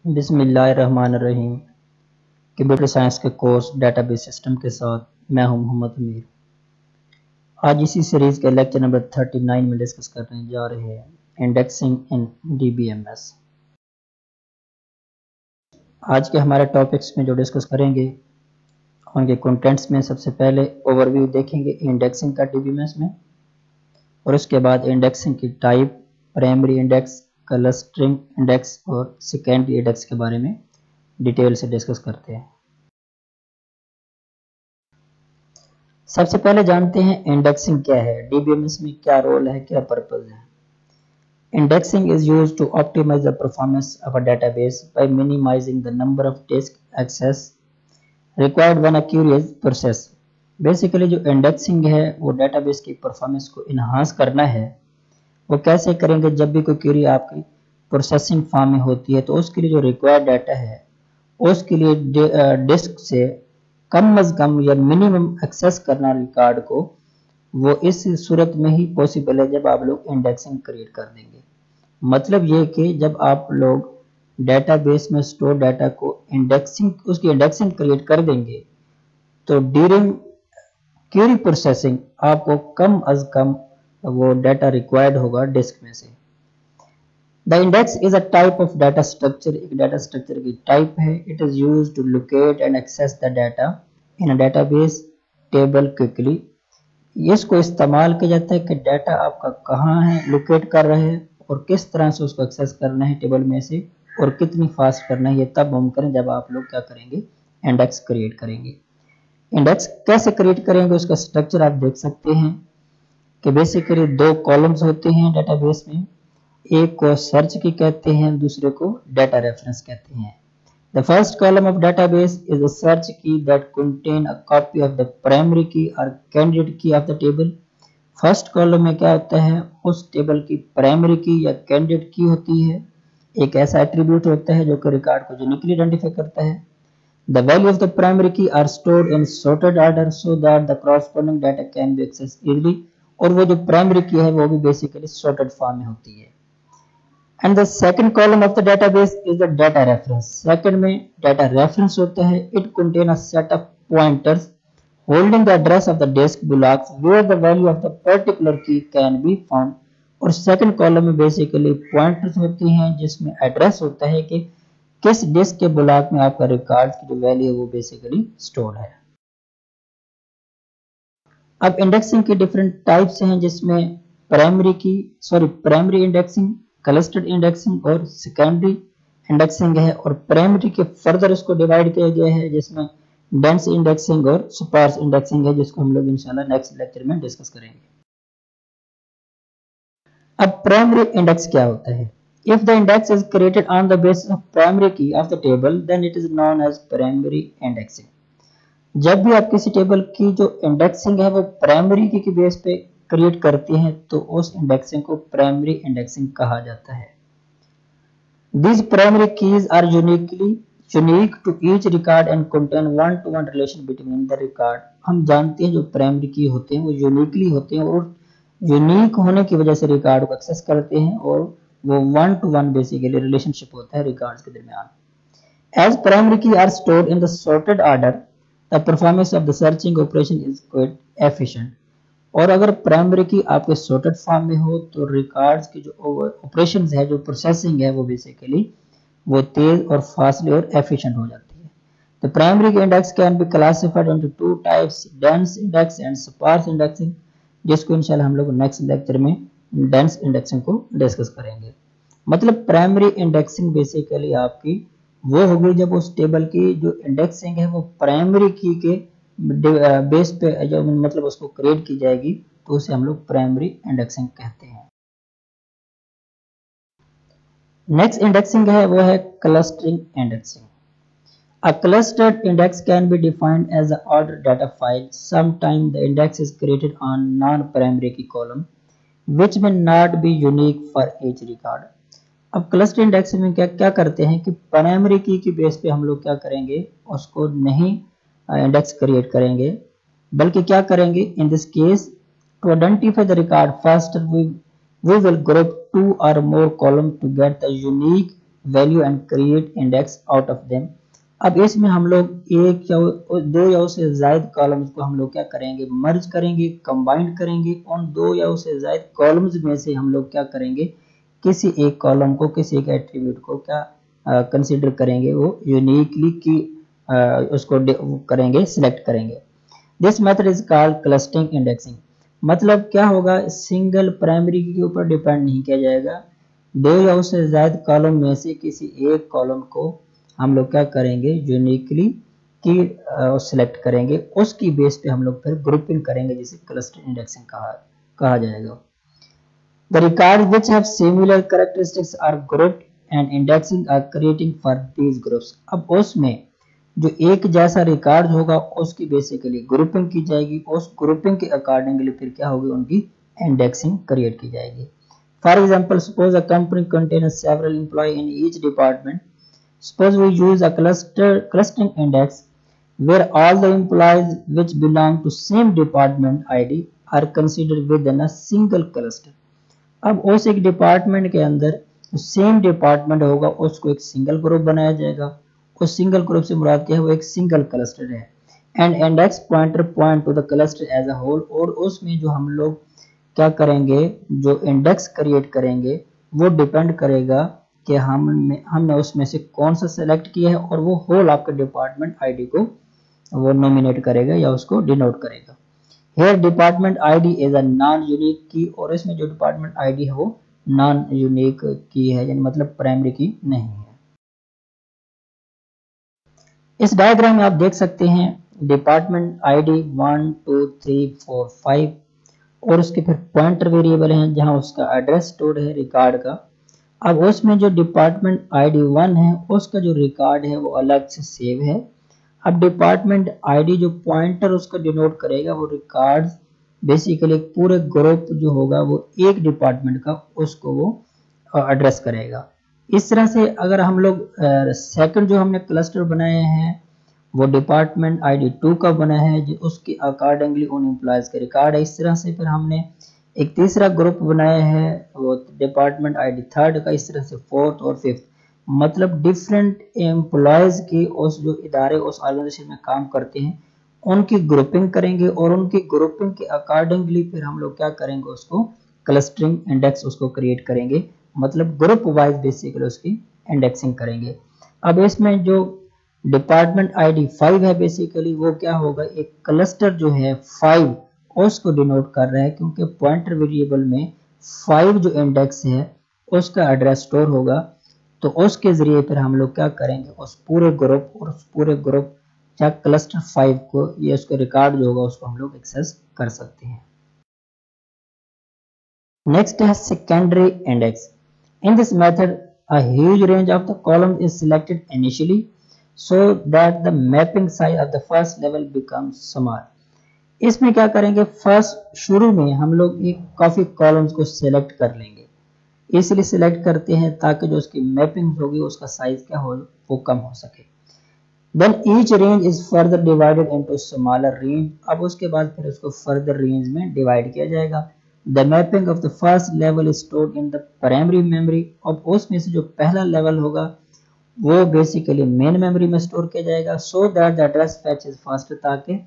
बिस्मिल्लाहिर्रहमानिर्रहीम। Computer science के course database system के साथ मैं हूं मोहम्मद अमीर। आज इसी सीरीज के लेक्चर नंबर 39 में डिस्कस करने जा रहे हैं इंडेक्सिंग इन डीबीएमएस। आज के हमारे टॉपिक्स में जो डिस्कस करेंगे उनके कंटेंट्स में सबसे पहले ओवरव्यू देखेंगे इंडेक्सिंग का डीबीएमएस में, और उसके बाद इंडेक्सिंग की type, primary index, clustering index और सेकेंडरी इंडेक्स के बारे में डिटेल से डिस्कस करते हैं। सबसे पहले जानते हैं इंडेक्सिंग क्या है, डीबीएमएस में क्या रोल है, क्या पर्पस है। Indexing is used to optimize the performance of a database by minimizing the number of disk access required when a query is process. Basically जो इंडेक्सिंग है वो डेटाबेस की परफॉर्मेंस को इन्हांस करना है। वो कैसे करेंगे? जब भी कोई क्वेरी आपकी प्रोसेसिंग फॉर्म में होती है तो उसके लिए जो रिक्वायर्ड डाटा है उसके लिए डिस्क से कम अज कम या मिनिमम एक्सेस करना रिकॉर्ड को, वो इस सूरत में ही पॉसिबल है जब आप लोग इंडेक्सिंग क्रिएट कर देंगे। मतलब ये कि जब आप लोग डेटाबेस में स्टोर डाटा को उसकी इंडेक्सिंग क्रिएट कर देंगे तो ड्यूरिंग क्वेरी प्रोसेसिंग आपको कम अज कम वो डाटा रिक्वायर्ड होगा डिस्क में से। The index is a type of data structure, एक डाटा स्ट्रक्चर की टाइप है। It is used to locate and access the data in a database table quickly. इसको इस्तेमाल किया जाता है कि डाटा आपका कहाँ है, लोकेट कर रहे हैं और किस तरह से उसको एक्सेस करना है टेबल में से और कितनी फास्ट करना है। ये तब मुमकिन है जब आप लोग क्या करेंगे, इंडेक्स क्रिएट करेंगे। इंडेक्स कैसे क्रिएट करेंगे उसका स्ट्रक्चर आप देख सकते हैं कि बेसिकली दो कॉलम्स होते हैं डेटाबेस में, एक को सर्च की कहते हैं, दूसरे को डाटा रेफरेंस कहते हैं। The first column of database is the search key that contain a copy of the primary key और candidate key of the table. First column में क्या होता है, उस टेबल की प्राइमरी की या कैंडिडेट की होती है। एक ऐसा एट्रीब्यूट होता है जो कि रिकॉर्ड को यूनिकली आइडेंटिफाई करता है। The value of the primary key are stored in sorted order so that the corresponding data can be access easily. और वो जो प्राइमरी की है वो भी बेसिकली सॉर्टेड फॉर्म में होती है। And the second column of the database is the data reference. Second में data reference होता है। It contains a set of pointers holding the address of the disk blocks where the value of the particular key can be found. और second column में basically pointers होती हैं जिसमें address होता है कि किस डिस्क के ब्लॉक में आपका रिकॉर्ड की जो वैल्यू है वो बेसिकली स्टोर है। अब इंडेक्सिंग की डिफरेंट टाइप्स हैं जिसमें प्राइमरी इंडेक्सिंग, क्लस्टर्ड इंडेक्सिंग और सेकेंडरी इंडेक्सिंग है। और प्राइमरी के फर्दर इसको डिवाइड किया गया है जिसमें डेंस इंडेक्सिंग और स्पार्स इंडेक्सिंग है, जिसको हम लोग इंशाल्लाह नेक्स्ट लेक्चर में डिस्कस करेंगे। अब प्राइमरी इंडेक्स क्या होता है? If the index is created on the basis of primary key of the table then it is known as primary indexing. जब भी आप किसी टेबल की जो इंडेक्सिंग है वो प्राइमरी की बेस पे क्रिएट करते हैं तो उस इंडेक्सिंग को प्राइमरी इंडेक्सिंग कहा जाता है। These primary keys are unique to each record and contain one-to-one relation between the record। हम जानते हैं जो प्राइमरी की होते हैं वो यूनिकली होते हैं और यूनिक होने की वजह से रिकॉर्ड को एक्सेस करते हैं और वो one two one basically relationship होता है रिकॉर्ड्स के दरमियान। As primary key are stored in the sorted order, the performance of the searching operation is quite efficient। और अगर प्राइमरी की आपके सॉर्टेड फॉर्म में हो तो रिकॉर्ड्स की जो ऑपरेशंस है, जो प्रोसेसिंग है वो बेसिकली वो तेज और फास्टली और एफिशिएंट हो जाती है। तो प्राइमरी के index can be classified into two types, dense index and sparse indexing, जिसको इंशाल्लाह हम लोग नेक्स्ट लेक्चर में डेंस इंडेक्सिंग को डिस्कस करेंगे। मतलब प्राइमरी इंडेक्सिंग बेसिकली आपकी वो होगी जब उस टेबल की जो इंडेक्सिंग है वो प्राइमरी की के बेस पे जो मतलब उसको क्रिएट की जाएगी तो उसे हम लोग प्राइमरी इंडेक्सिंग कहते हैं। नेक्स्ट इंडेक्सिंग है वो है clustering indexing. A clustered index can be defined as an ordered data file. Sometimes the index is created on non-primary key column, which may not be unique for each record. अब cluster index में क्या करते हैं कि primary की base पे हम लोग क्या करेंगे, उसको नहीं इंडेक्स क्रिएट करेंगे, बल्कि क्या करेंगे, in this case to identify the record first we will group two और more column to get the unique value and create index out of them. अब इसमें हम लोग एक या दो या उससे ज्यादा कॉलम्स को हम लोग क्या करेंगे, मर्ज करेंगे, कंबाइन करेंगे। उन दो या उससे ज्यादा कॉलम्स में से हम लोग क्या करेंगे, किसी एक कॉलम को, किसी एक एट्रीब्यूट को क्या कंसीडर करेंगे, वो यूनिकली की उसको करेंगे, सिलेक्ट करेंगे। This method is called clustering indexing. मतलब क्या होगा, सिंगल प्राइमरी के ऊपर डिपेंड नहीं किया जाएगा, दो या उससे ज्यादा कॉलम में से किसी एक कॉलम को हम लोग क्या करेंगे, यूनिकली की सिलेक्ट करेंगे, उसकी बेस पे हम लोग फिर ग्रुपिंग करेंगे, जिसे क्लस्टर इंडेक्सिंग कहा जाएगा। The records which have similar characteristics are grouped and indexing are creating for these groups। अब उसमें जो एक जैसा रिकॉर्ड होगा उसकी बेसिकली ग्रुपिंग की जाएगी, उस ग्रुपिंग के अकॉर्डिंगली फिर क्या होगी, उनकी इंडेक्सिंग क्रिएट की जाएगी। For example, suppose a company contains several employees in each department। Suppose we use a clustering index where all the employees which belong to same department ID are considered within a single cluster। अब उस एक department के अंदर same department होगा, उसको एक single group बनाया जाएगा। उस सिंगल ग्रुप से मुराद क्या है, वो एक सिंगल क्लस्टर है। And index pointer point to the cluster as a whole. और उसमें जो हम लोग क्या करेंगे, जो इंडेक्स क्रिएट करेंगे वो डिपेंड करेगा कि हमने उसमें से कौन सा सेलेक्ट किया है, और वो होल आपके डिपार्टमेंट आईडी को वो नॉमिनेट करेगा या उसको डिनोट करेगा। Here department ID is a non unique key, और इसमें जो डिपार्टमेंट आईडी है वो नॉन यूनिक की है, यानी मतलब प्राइमरी की नहीं है। इस डायग्राम में आप देख सकते हैं डिपार्टमेंट आईडी 1 2 3 4 5, और उसके फिर पॉइंटर वेरिएबल हैं जहां उसका एड्रेस स्टोर्ड है रिकॉर्ड का। अब उसमें जो डिपार्टमेंट आईडी 1 है उसका जो रिकॉर्ड है वो अलग से सेव है। अब डिपार्टमेंट आईडी जो पॉइंटर उसका डिनोट करेगा, वो रिकॉर्ड बेसिकली एक पूरे ग्रुप जो होगा वो एक डिपार्टमेंट का, उसको वो एड्रेस करेगा। इस तरह से अगर हम लोग सेकंड जो हमने क्लस्टर बनाए हैं वो डिपार्टमेंट आईडी 2 का बना है, जो उसके अकॉर्डिंगली उन एम्प्लॉयज के रिकॉर्ड है। इस तरह से फिर हमने एक तीसरा ग्रुप बनाया है वो डिपार्टमेंट आईडी 3 का, इस तरह से 4th और 5th। मतलब डिफरेंट एम्प्लॉयज की उस जो इदारे उस ऑर्गेनाइजेशन में काम करते हैं उनकी ग्रुपिंग करेंगे, और उनकी ग्रुपिंग के अकॉर्डिंगली फिर हम लोग क्या करेंगे, उसको क्लस्टरिंग इंडेक्स उसको क्रिएट करेंगे, मतलब ग्रुप वाइज बेसिकली उसकी इंडेक्सिंग करेंगे। अब इसमें जो डिपार्टमेंट आईडी 5 है बेसिकली वो क्या होगा, एक क्लस्टर जो है 5 उसको डिनोट कर रहा है, क्योंकि पॉइंटर वेरिएबल में 5 जो इंडेक्स है उसका एड्रेस स्टोर होगा। तो उसके जरिए फिर हम लोग क्या करेंगे, उस पूरे ग्रुप और उस पूरे ग्रुप या क्लस्टर 5 को, ये उसका रिकॉर्ड जो होगा उसको हम लोग एक्सेस कर सकते हैं। नेक्स्ट है secondary index. In this method a huge range of the columns is selected initially so that the mapping size of the first level becomes small। इसमें क्या करेंगे, फर्स्ट शुरू में हम लोग एक काफी कॉलम्स को सिलेक्ट कर लेंगे, इसलिए सिलेक्ट करते हैं ताकि जो उसकी मैपिंग होगी उसका साइज क्या हो, वो कम हो सके। Then each range is further divided into smaller range. अब उसके बाद फिर उसको फर्दर रेंज में डिवाइड किया जाएगा। The mapping of the first level is stored in the primary memory। अब उसमें से जो पहला लेवल होगा वो बेसिकली मेन मेमोरी में स्टोर किया जाएगा, so that the address fetch is fast, ताकि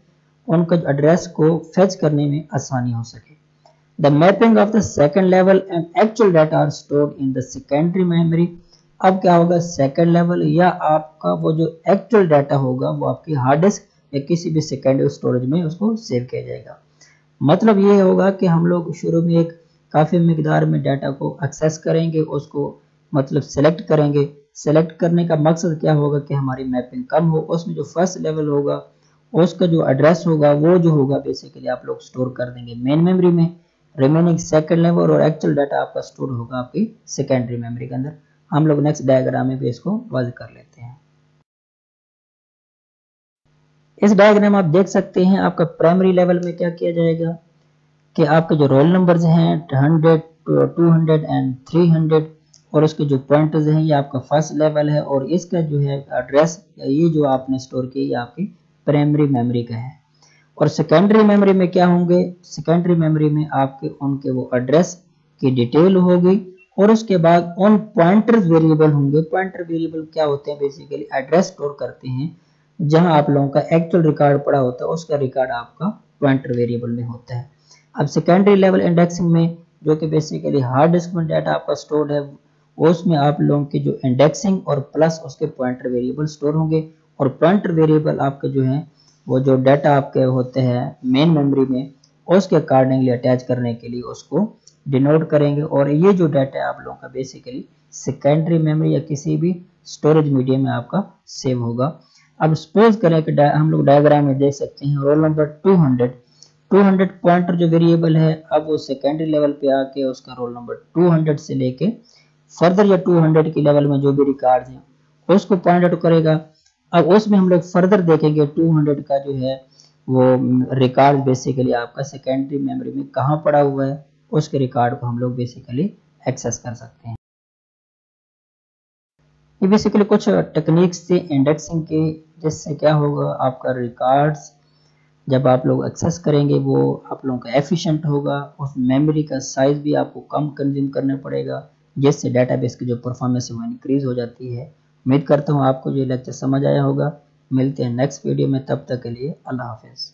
उनका एड्रेस को फेच करने में आसानी हो सके। The mapping of the second level and actual data are stored in the secondary memory। अब क्या होगा, सेकेंड लेवल या आपका वो जो एक्चुअल डाटा होगा वो आपकी हार्ड डिस्क या किसी भी सेकेंडरी स्टोरेज में उसको सेव किया जाएगा। मतलब ये होगा कि हम लोग शुरू में एक काफ़ी मिकदार में डाटा को एक्सेस करेंगे, उसको मतलब सेलेक्ट करेंगे। सेलेक्ट करने का मकसद क्या होगा कि हमारी मैपिंग कम हो। उसमें जो फर्स्ट लेवल होगा उसका जो एड्रेस होगा वो जो होगा बेसिकली आप लोग स्टोर कर देंगे मेन मेमोरी में। रिमेनिंग सेकेंड लेवल और एक्चुअल डाटा आपका स्टोर होगा आपकी सेकेंडरी मेमोरी के अंदर। हम लोग नेक्स्ट डायग्राम में भी इसको वाज़ कर लेते हैं। इस डायग्राम आप देख सकते हैं आपका प्राइमरी लेवल में क्या किया जाएगा कि आपके जो रोल नंबर्स हैं 100, 200 एंड 300 और उसके जो पॉइंटर्स हैं ये आपका फर्स्ट लेवल है, और इसका जो है एड्रेस ये जो आपने स्टोर किया ये आपकी प्राइमरी मेमोरी का है। और सेकेंडरी मेमोरी में क्या होंगे, सेकेंडरी मेमोरी में आपके उनके वो एड्रेस की डिटेल होगी और उसके बाद ऑन पॉइंटर्स वेरिएबल होंगे। पॉइंटर वेरिएबल क्या होते हैं, बेसिकली एड्रेस स्टोर करते हैं, जहां आप लोगों का एक्चुअल रिकॉर्ड पड़ा होता है उसका रिकॉर्ड आपका पॉइंटर वेरिएबल में होता है। अब सेकेंडरी लेवल इंडेक्सिंग में, जो कि बेसिकली हार्ड डिस्क में डाटा आपका स्टोर्ड है, उसमें आप लोगों की जो इंडेक्सिंग और प्लस उसके पॉइंटर वेरिएबल स्टोर होंगे, और पॉइंटर वेरिएबल आपके जो है वो जो डाटा आपके होते हैं मेन मेमोरी में उसके अकॉर्डिंगली अटैच करने के लिए उसको डिनोट करेंगे, और ये जो डाटा है आप लोगों का बेसिकली सेकेंडरी मेमोरी या किसी भी स्टोरेज मीडियम में आपका सेव होगा। अब सपोज करें कि हम लोग डायग्राम में देख सकते हैं रोल नंबर 200 पॉइंटर जो वेरिएबल है, अब वो सेकेंडरी लेवल पे आके उसका रोल नंबर 200 से लेके फर्दर या 200 की लेवल में जो भी रिकॉर्ड है उसको पॉइंट आउट करेगा। अब उसमें हम लोग फर्दर देखेंगे 200 का जो है वो रिकॉर्ड बेसिकली आपका सेकेंडरी मेमोरी में कहाँ पड़ा हुआ है, उसके रिकॉर्ड को हम लोग बेसिकली एक्सेस कर सकते हैं। ये बेसिकली कुछ टेक्निक्स थी इंडेक्सिंग के, जिससे क्या होगा आपका रिकॉर्ड्स जब आप लोग एक्सेस करेंगे वो आप लोगों का एफिशिएंट होगा, उस मेमोरी का साइज भी आपको कम कंज्यूम करना पड़ेगा, जिससे डेटाबेस की जो परफॉर्मेंस है वो इंक्रीज हो जाती है। उम्मीद करता हूँ आपको ये लेक्चर समझ आया होगा। मिलते हैं नेक्स्ट वीडियो में, तब तक के लिए अल्लाह हाफिज़।